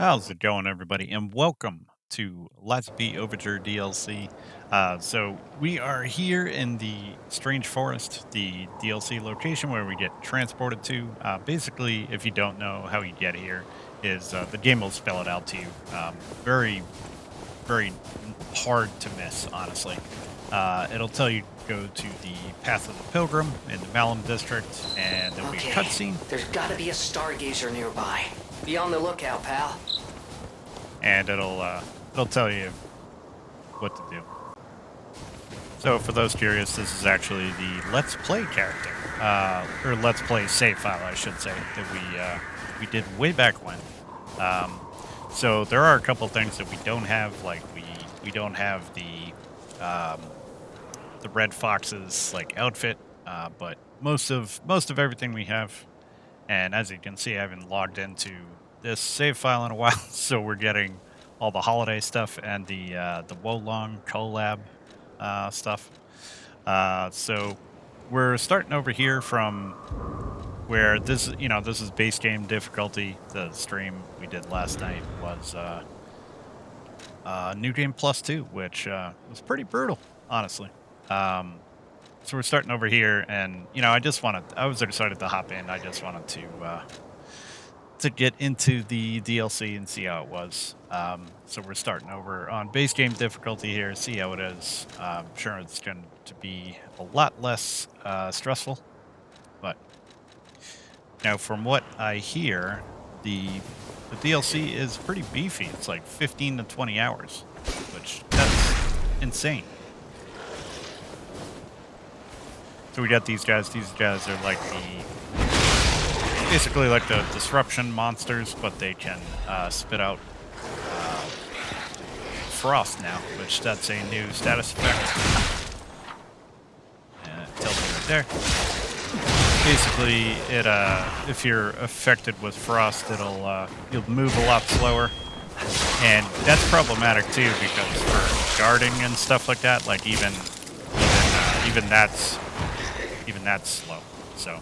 How's it going, everybody? And welcome to Let's P Overture DLC. So we are here in the Strange Forest, the DLC location where we get transported to. Basically, if you don't know how you get here, is the game will spell it out to you. Very hard to miss, honestly. It'll tell you go to the Path of the Pilgrim in the Malum district, and there'll be a Okay, cutscene. there's gotta be a stargazer nearby. Be on the lookout, pal. And it'll tell you what to do. So for those curious, this is actually the Let's Play character, or Let's Play save file, I should say, that we did way back when. So there are a couple things that we don't have, like we don't have the Red Fox's like outfit, but most of everything we have. And as you can see, I haven't logged into this save file in a while, so we're getting all the holiday stuff and the Wolong collab stuff. So we're starting over here from where this is base game difficulty. The stream we did last night was New Game Plus 2, which was pretty brutal, honestly. So we're starting over here, and I was excited to hop in. I just wanted to get into the DLC and see how it was. So we're starting over on base game difficulty here, see how it is. I'm sure it's going to be a lot less stressful, but now from what I hear, the DLC is pretty beefy. It's like 15 to 20 hours, which that's insane. So we got these guys. These guys are like basically like the disruption monsters, but they can spit out frost now, which that's a new status effect. It tells you right there. Basically, if you're affected with frost, you'll move a lot slower, and that's problematic too because for guarding and stuff like that, like even that's slow. So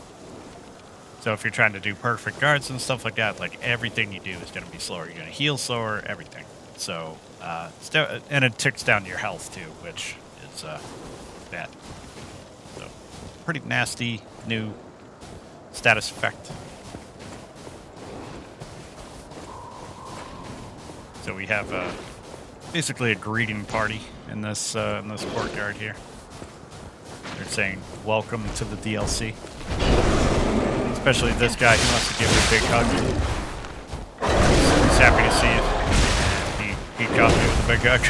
if you're trying to do perfect guards and stuff like that, like everything you do is going to be slower. You're going to heal slower, everything. So and it ticks down your health too, which is bad. So pretty nasty new status effect. So we have basically a greeting party in this courtyard here. They're saying, welcome to the DLC. Especially this guy, he wants to give you a big hug. He's happy to see you. He got me with a big hug.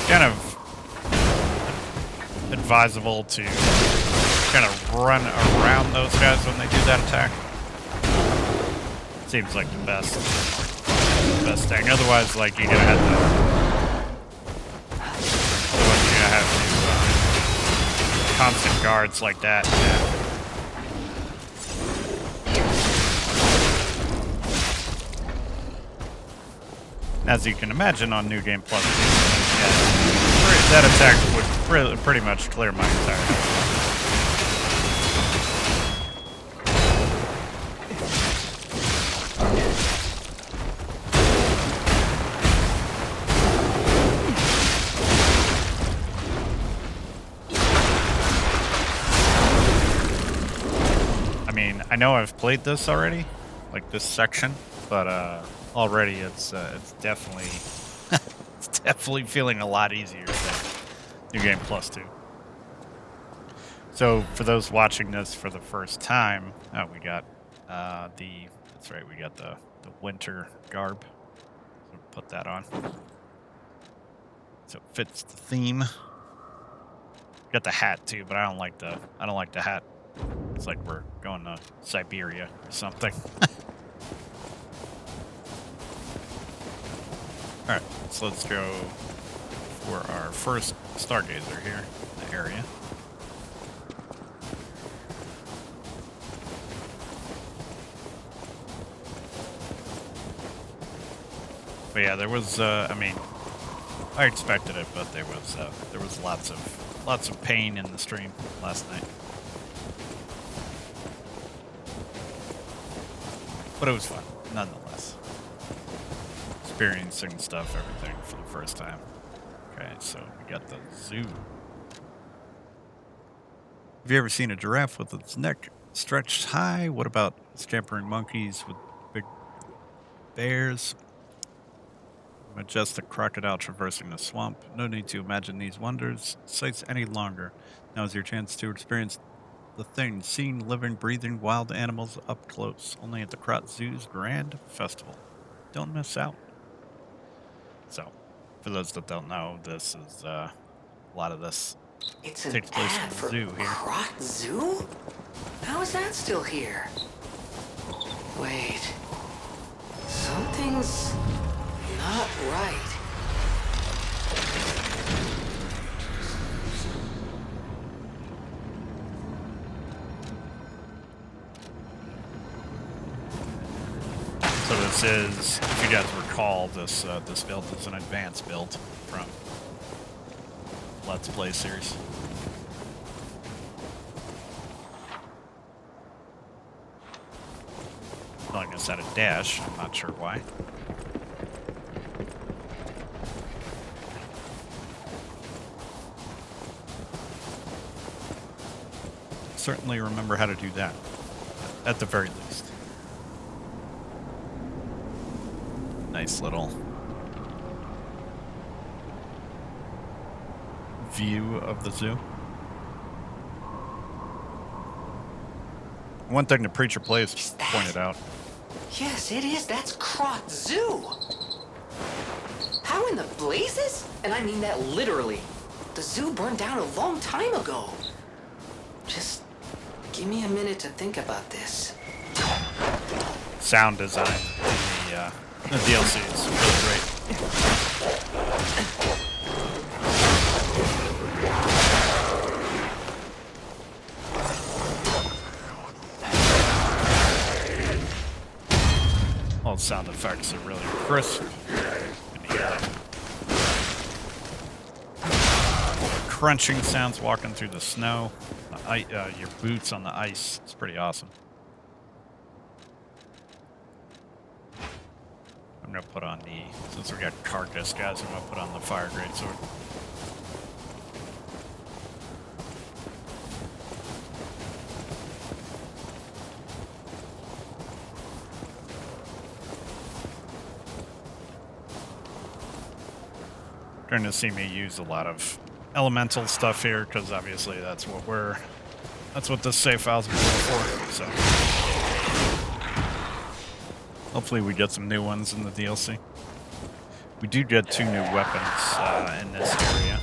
Kind of advisable to kind of run around those guys when they do that attack. Seems like the best thing. Otherwise, like you're gonna have to constant guards like that. As you can imagine on New Game Plus, that attack would pretty much clear my entire health. I know I've played this already, like this section, but already it's definitely it's definitely feeling a lot easier than New Game Plus 2. So for those watching this for the first time, we got that's right, we got the winter garb. So put that on. So it fits the theme. Got the hat too, but I don't like the hat. It's like we're going to Siberia or something. Alright, so let's go for our first stargazer here in the area. But yeah, there was, I expected it, but there was lots of pain in the stream last night. But it was fun, nonetheless. Experiencing stuff, everything for the first time. Okay, so we got the zoo. Have you ever seen a giraffe with its neck stretched high? What about scampering monkeys with big bears? Majestic crocodile traversing the swamp. No need to imagine these wonders sights any longer. Now is your chance to experience the thing, seeing living, breathing wild animals up close. Only at the Krat Zoo's Grand Festival. Don't miss out. So, for those that don't know, this is a lot of this It's an takes place in ad the for zoo here. Krat Zoo? How is that still here? Wait. Something's not right. So this is, if you guys recall, this this build is an advanced build from Let's Play series. Telling us how to dash, I'm not sure why. Certainly remember how to do that, at the very least. Nice little view of the zoo. One thing the Preacher Plays pointed out. Yes, it is. That's Krat Zoo. How in the blazes? And I mean that literally. The zoo burned down a long time ago. Just give me a minute to think about this. Sound design in the DLC is really great. All the sound effects are really crisp. Crunching sounds walking through the snow. Your boots on the ice. It's pretty awesome. I'm gonna put on since we got carcass guys, I'm gonna put on the fire greatsword. You're gonna see me use a lot of elemental stuff here, because obviously that's what this save file's been for, so. Hopefully we get some new ones in the DLC. We do get 2 new weapons in this area.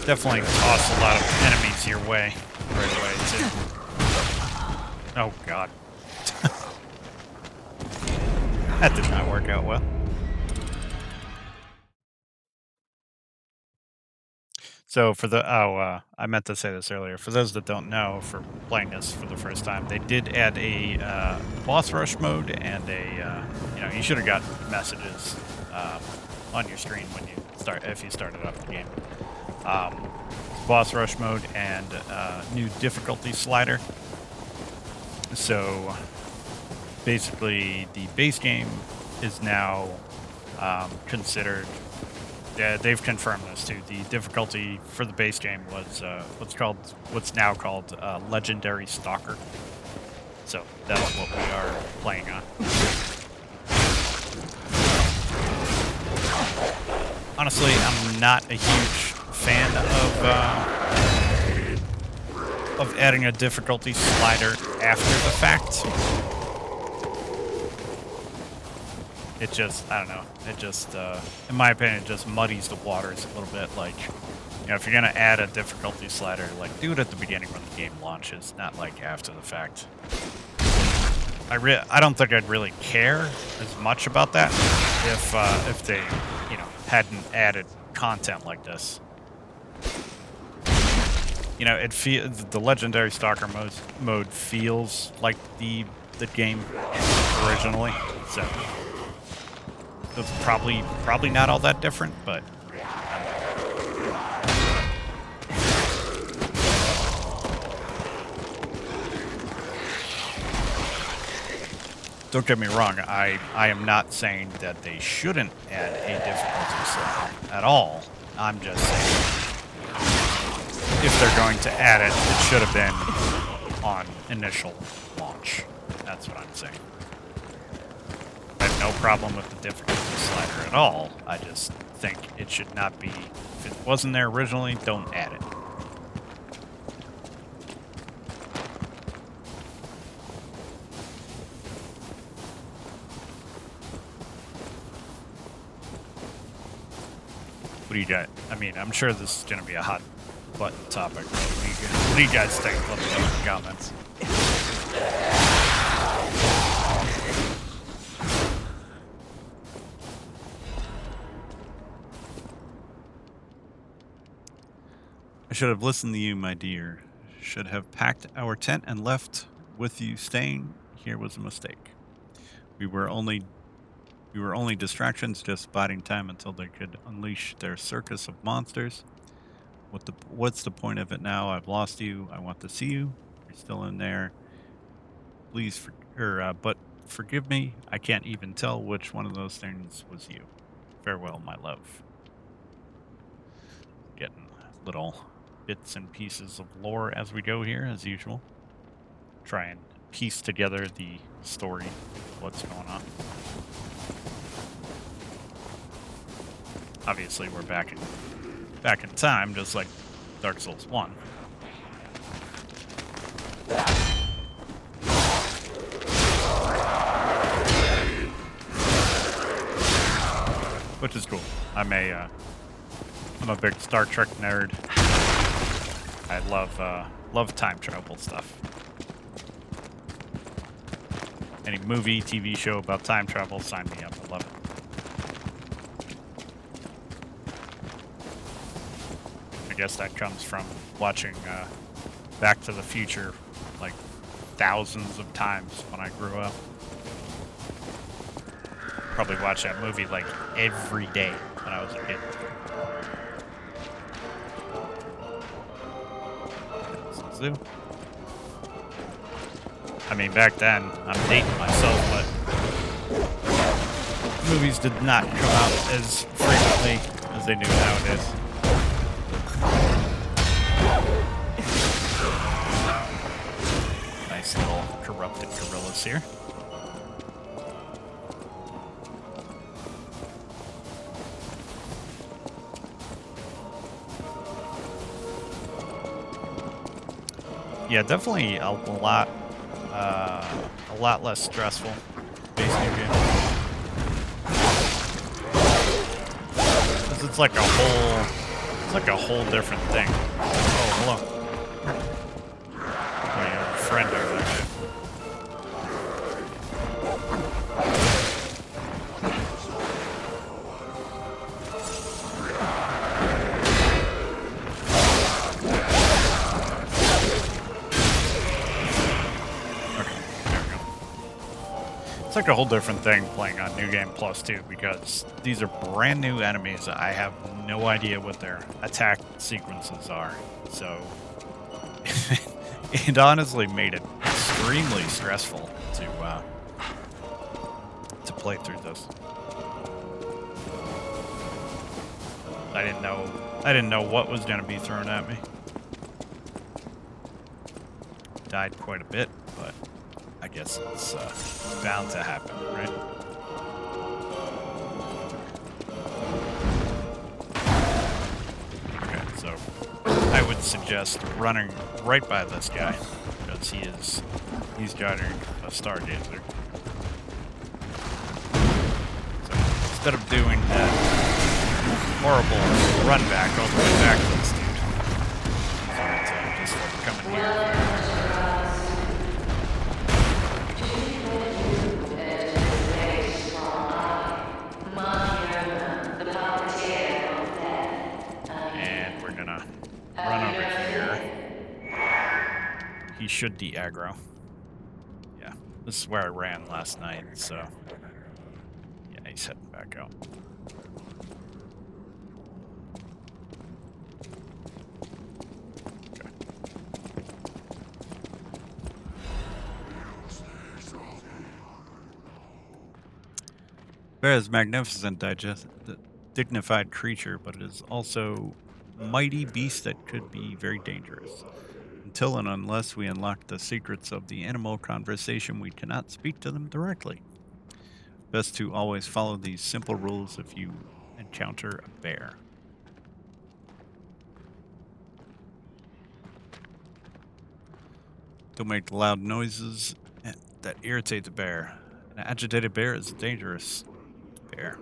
Definitely toss a lot of enemies your way right away, too. Oh, God. That did not work out well. So for I meant to say this earlier. For those that don't know, for playing this for the first time, they did add a boss rush mode and you should have got messages on your screen when you if you started up the game. Boss rush mode and new difficulty slider. So basically, the base game is now considered. They've confirmed this too. The difficulty for the base game was what's now called Legendary Stalker. So that's what we are playing on. Honestly, I'm not a huge fan of adding a difficulty slider after the fact. It just, I don't know, it just, in my opinion, it just muddies the waters a little bit. Like, if you're gonna add a difficulty slider, like, do it at the beginning when the game launches, not like after the fact. I don't think I'd really care as much about that if they, hadn't added content like this. The Legendary Stalker mode feels like the game originally, so. It's probably not all that different, but don't get me wrong. I am not saying that they shouldn't add a difficulty slider at all. I'm just saying if they're going to add it, it should have been on initial launch. That's what I'm saying. I have no problem with the difficulty slider at all. I just think it should not be. If it wasn't there originally, don't add it. What do you got? I mean, I'm sure this is going to be a hot button topic. What do you guys think? Let me know in the comments. I should have listened to you, my dear. Should have packed our tent and left with you. Staying here was a mistake. We were only distractions, just biding time until they could unleash their circus of monsters. What's the point of it now? I've lost you. I want to see you. You're still in there. Please, but forgive me. I can't even tell which one of those things was you. Farewell, my love. Getting little bits and pieces of lore as we go here, as usual. Try and piece together the story of what's going on. Obviously, we're back in time, just like Dark Souls 1. Which is cool. I'm a big Star Trek nerd. I love time travel stuff. Any movie, TV show about time travel, sign me up. I love it. I guess that comes from watching Back to the Future like thousands of times when I grew up. Probably watched that movie like every day when I was a kid. Zoo. I mean, back then, I'm dating myself, but movies did not come out as frequently as they do nowadays. Nice little corrupted gorillas here. Yeah, definitely a lot less stressful. Base new game. Because it's like a whole different thing. Oh, hello. My friend over there. It's like a whole different thing playing on New Game Plus too, because these are brand new enemies. I have no idea what their attack sequences are, so it honestly made it extremely stressful to play through this. I didn't know what was going to be thrown at me. Died quite a bit, but I guess it's bound to happen, right? Okay, so I would suggest running right by this guy because he's guarding a stargazer. So instead of doing that horrible run back all the way back to this dude, just like come in here. Run over here. He should de-aggro. Yeah, this is where I ran last night, so... Yeah, he's heading back out. Okay. Bear is magnificent, dignified creature, but it is also a mighty beast that could be very dangerous. Until and unless we unlock the secrets of the animal conversation, we cannot speak to them directly. Best to always follow these simple rules if you encounter a bear. Don't make loud noises that irritate the bear. An agitated bear is a dangerous bear.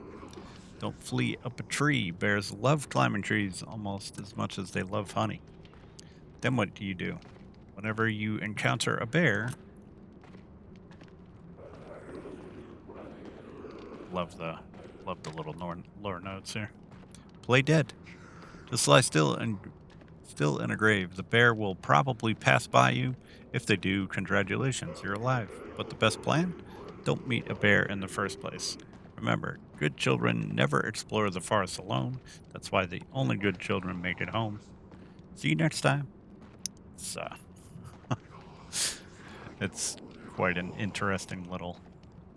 Don't flee up a tree. Bears love climbing trees almost as much as they love honey. Then what do you do? Whenever you encounter a bear, love the little lore notes here. Play dead. Just lie still in a grave. The bear will probably pass by you. If they do, congratulations, you're alive. But the best plan? Don't meet a bear in the first place. Remember, good children never explore the forest alone. That's why the only good children make it home. See you next time. It's it's quite an interesting little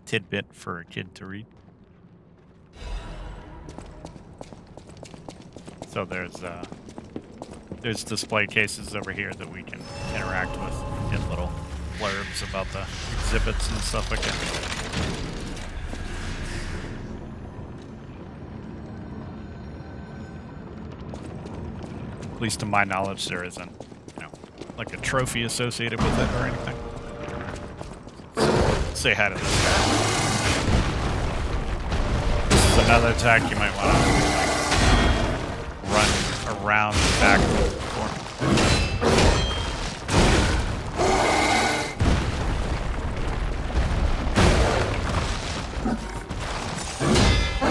tidbit for a kid to read. So there's display cases over here that we can interact with, get little blurbs about the exhibits and stuff like that. At least to my knowledge, there isn't, like a trophy associated with it or anything. Say hi to this guy. This is another attack you might want to run around the back for.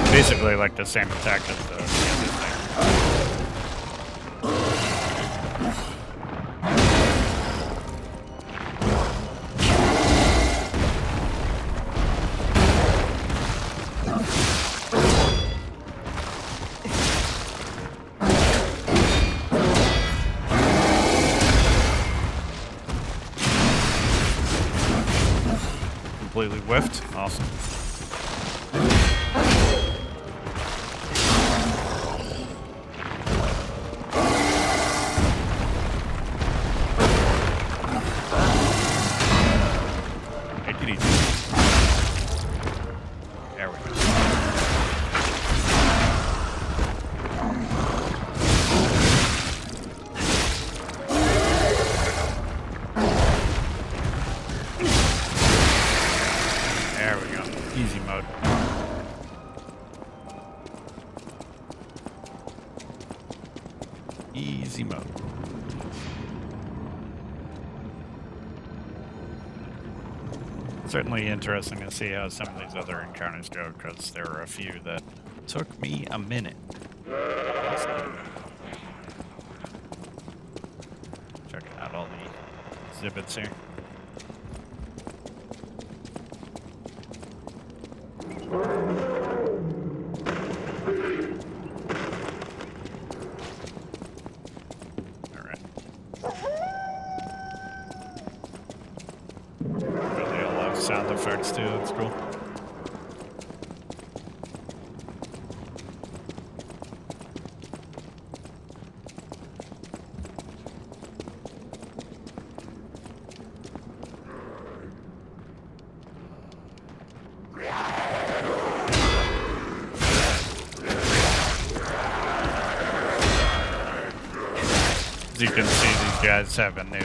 Basically like the same attack as the other thing. Completely whiffed. Awesome. Take it easy. There we go. There we go. Easy mode. Easy mode. Certainly interesting to see how some of these other encounters go, because there were a few that took me a minute. Checking out all the exhibits here. Sound effects too, that's cool. As you can see, these guys have a new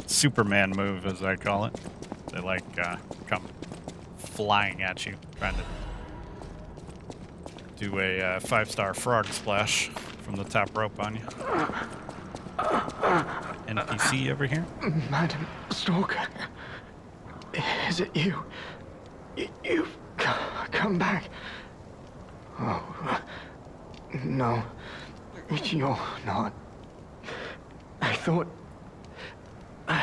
Superman move, as I call it. They like come flying at you, trying to do a 5-star frog splash from the top rope on you. NPC over here? Madam Stalker, is it you? You've come back. Oh, no, you're not. I thought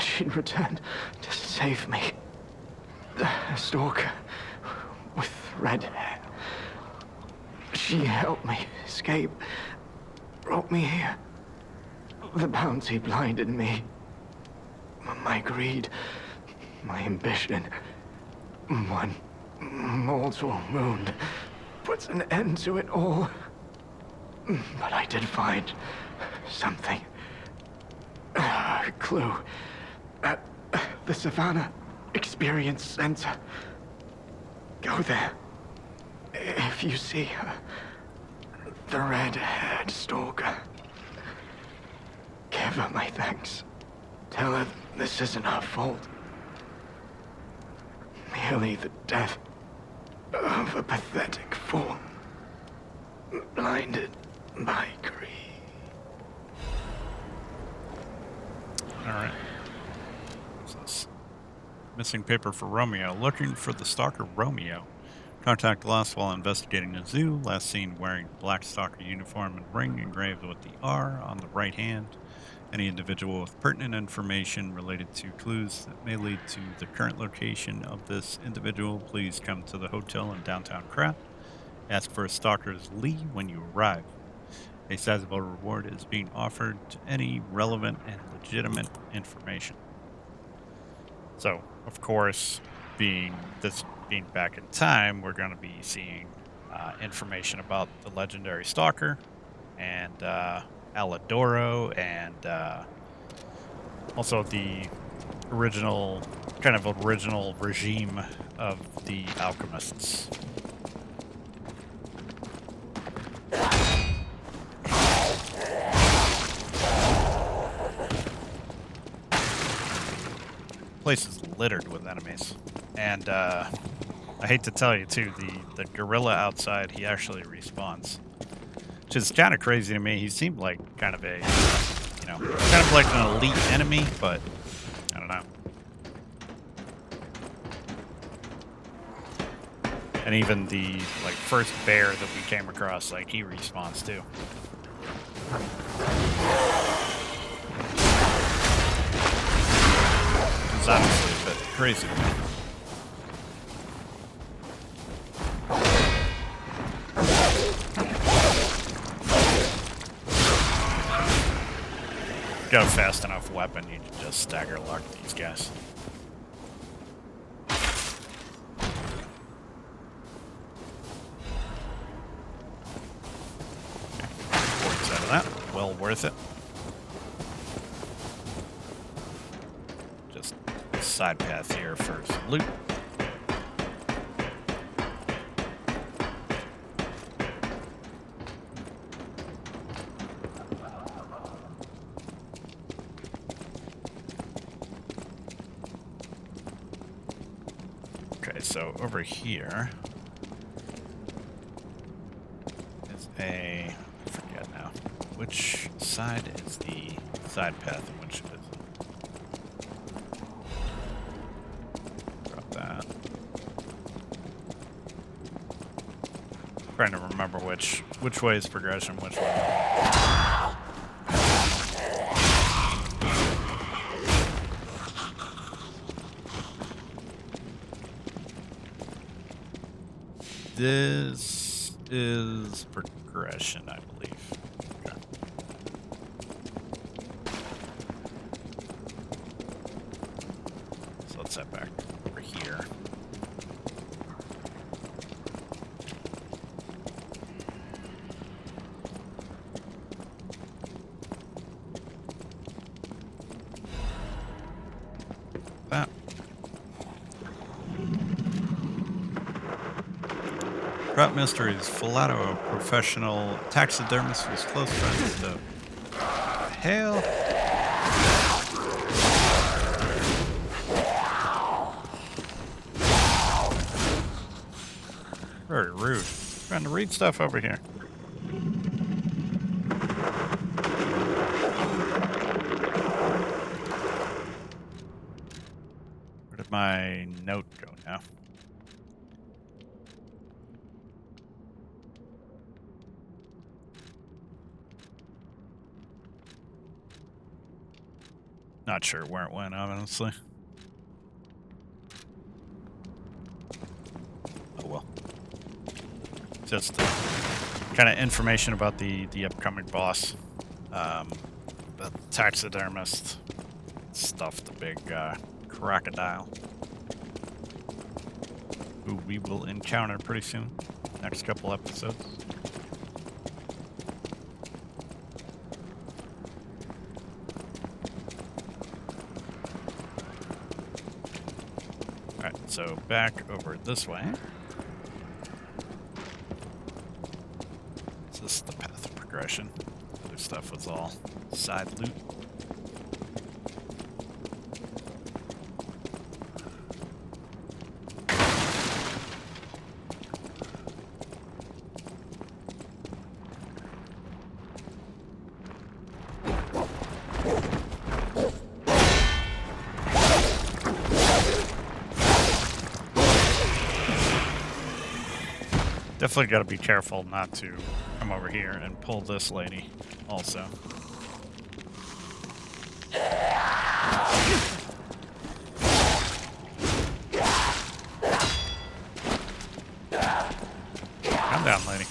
she'd returned to save me. The Stalker, with red hair. She helped me escape, brought me here. The bounty blinded me. My greed, my ambition. One mortal wound puts an end to it all. But I did find something. A clue. At the Savannah Experience Center. Go there. If you see her, the red-haired stalker, give her my thanks. Tell her this isn't her fault. Merely the death of a pathetic fool, blinded by greed. All right. What's this? Missing paper for Romeo. Looking for the stalker Romeo. Contact lost while investigating a zoo. Last seen wearing black stalker uniform and ring engraved with the R on the right hand. Any individual with pertinent information related to clues that may lead to the current location of this individual, please come to the hotel in downtown Krat. Ask for a stalker's Lee when you arrive. A sizable reward is being offered to any relevant and legitimate information. So, of course, being back in time, we're going to be seeing information about the legendary stalker and Alidoro and also the original regime of the alchemists. Place is littered with enemies, and I hate to tell you too, the gorilla outside, he actually respawns, which is kind of crazy to me. He seemed like kind of a, kind of like an elite enemy, but I don't know. And even the first bear that we came across, he respawns too. It's honestly a bit crazy. Got a fast enough weapon, you can just stagger lock these guys. Points out of that. Well worth it. Just side path here for some loot. So over here is I forget now, which side is the side path and which is drop that. Trying to remember which way is progression, which way. This is progression, I believe. Okay. So let's head back over here. That. Krat Mysteries, Filato, a professional taxidermist, was close friends to Hale. Very rude. Trying to read stuff over here. Where did my note go now? Not sure where it went, honestly. Oh well. Just kind of information about the upcoming boss. The taxidermist stuffed the big crocodile, who we will encounter pretty soon. Next couple episodes. Alright, so back over this way. So this is the path of progression. Other stuff was all side loot. Definitely got to be careful not to come over here and pull this lady also. Calm down, lady.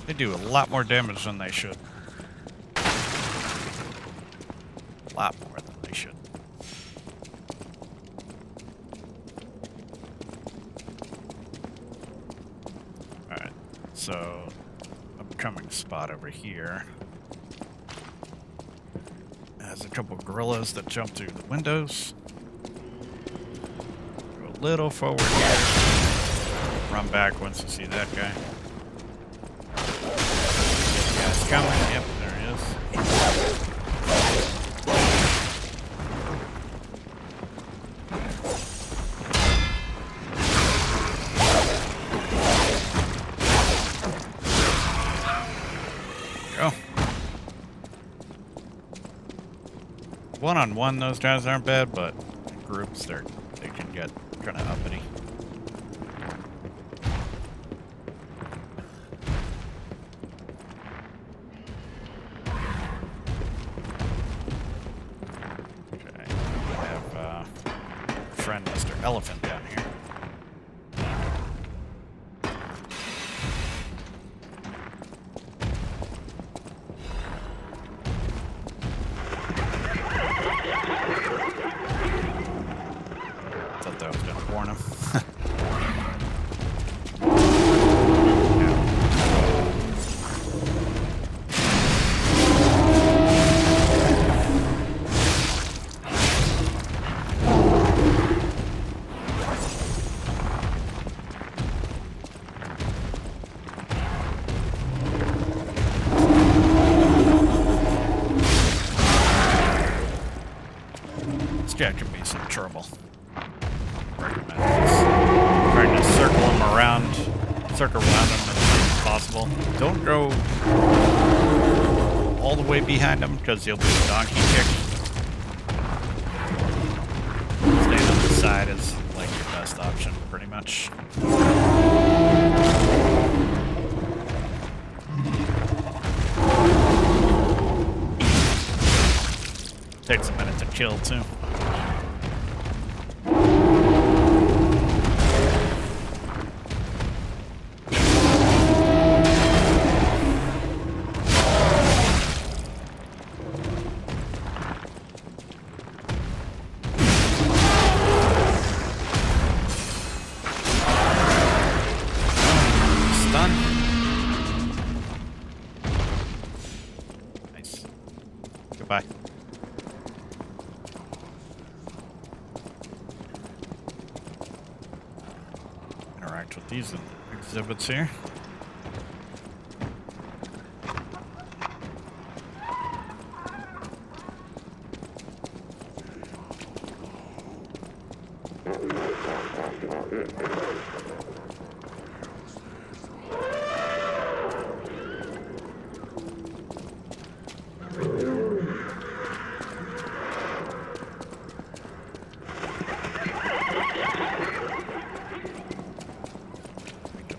They do a lot more damage than they should. A lot more than they should. Alright, so upcoming spot over here has a couple gorillas that jump through the windows. Go a little forward here. Run back once you see that guy. Guy's coming. Yep, there he is. Go. One-on-one, those guys aren't bad, but in groups, they can get kind of uppity. Okay, we have friend Mr. Elephant down here. Thought that was gonna warn him. This guy could be some trouble. Recommend this. Trying to circle around him as much as possible. Don't go all the way behind him because you'll do a donkey kick. Staying on the side is like your best option, pretty much. Takes a minute to kill too. Nice. Goodbye. Interact with these exhibits here.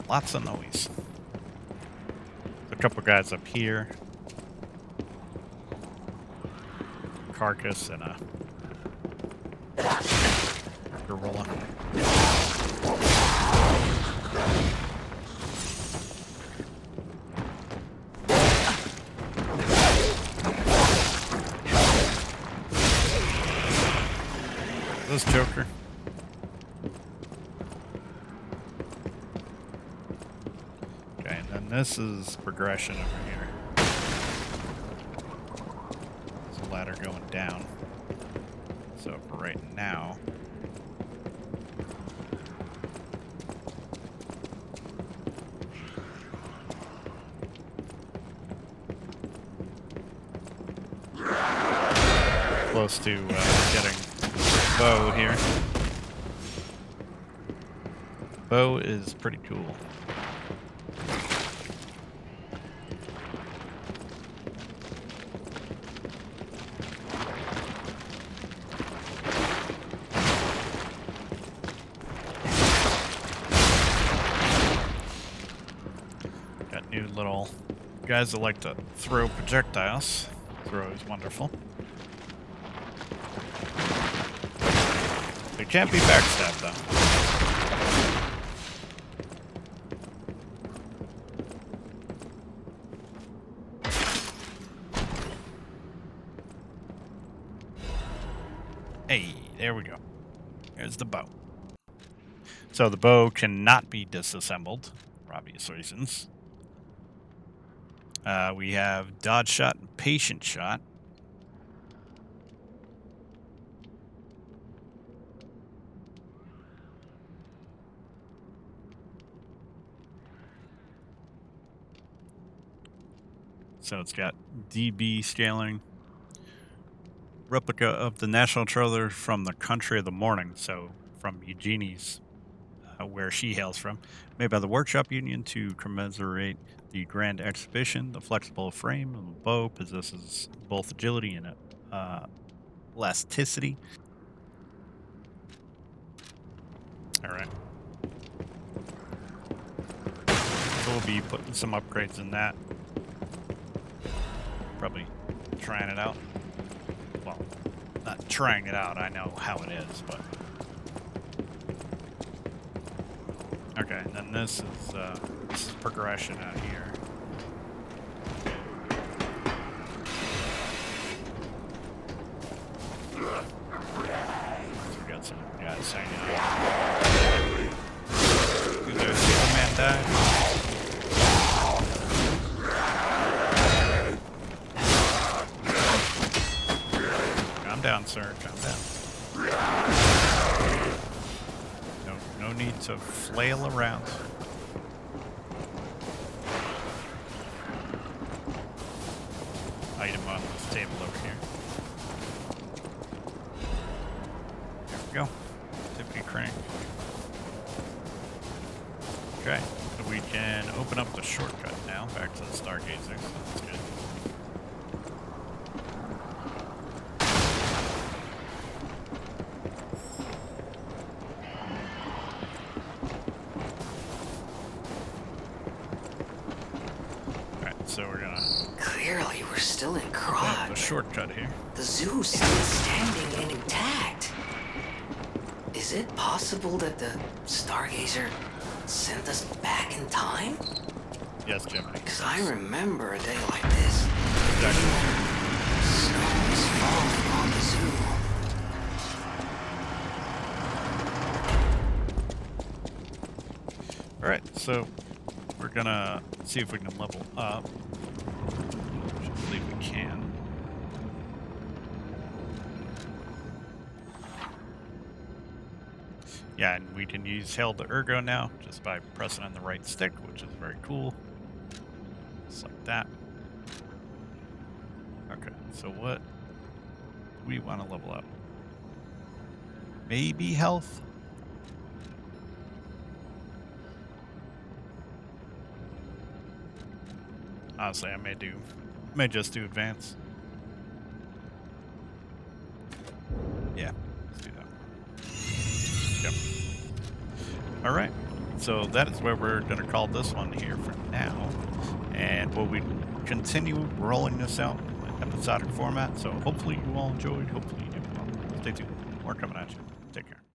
Lots of noise. A couple guys up here. Carcass and a gorilla. this Joker. Okay, and then this is progression over here. There's a ladder going down. So for right now, close to getting bow here. Bow is pretty cool. Got new little guys that like to throw projectiles. Throw is wonderful. They can't be backstabbed though. Hey, there we go. Here's the bow. So the bow cannot be disassembled for obvious reasons. We have dodge shot and patient shot. So it's got DB scaling. Replica of the national trailer from the country of the morning. So from Eugenie's, where she hails from. Made by the Workshop Union to commemorate the Grand Exhibition. The flexible frame of the bow possesses both agility and elasticity. All right. So we'll be putting some upgrades in that. Probably trying it out. Well, not trying it out. I know how it is, but okay. And then this is progression out here. So we got some guys hanging out. Did the Superman die? Calm down, sir. Calm down. No need to flail around. Item on this table over here. There we go. Tippity crank. Okay, so we can open up the shortcut now back to the Stargazer. So that's good. So we're gonna Clearly, we're still in open up Krat. the shortcut here. The zoo's still standing and intact. Is it possible that the Stargazer sent us back in time? Yes, Jim. Because I remember a day like this. Exactly. Snow was falling on the zoo. All right, so we're gonna see if we can level up. I believe we can. Yeah, and we can use Hail to Ergo now just by pressing on the right stick, which is very cool. Just like that. Okay, so what do we want to level up? Maybe health? Honestly, I may just do advance. Yeah, let's do that. Yep. All right, so that is where we're going to call this one here for now. And we'll be continue rolling this out in episodic format. So hopefully you all enjoyed. Hopefully you do. Stay tuned. More coming at you. Take care.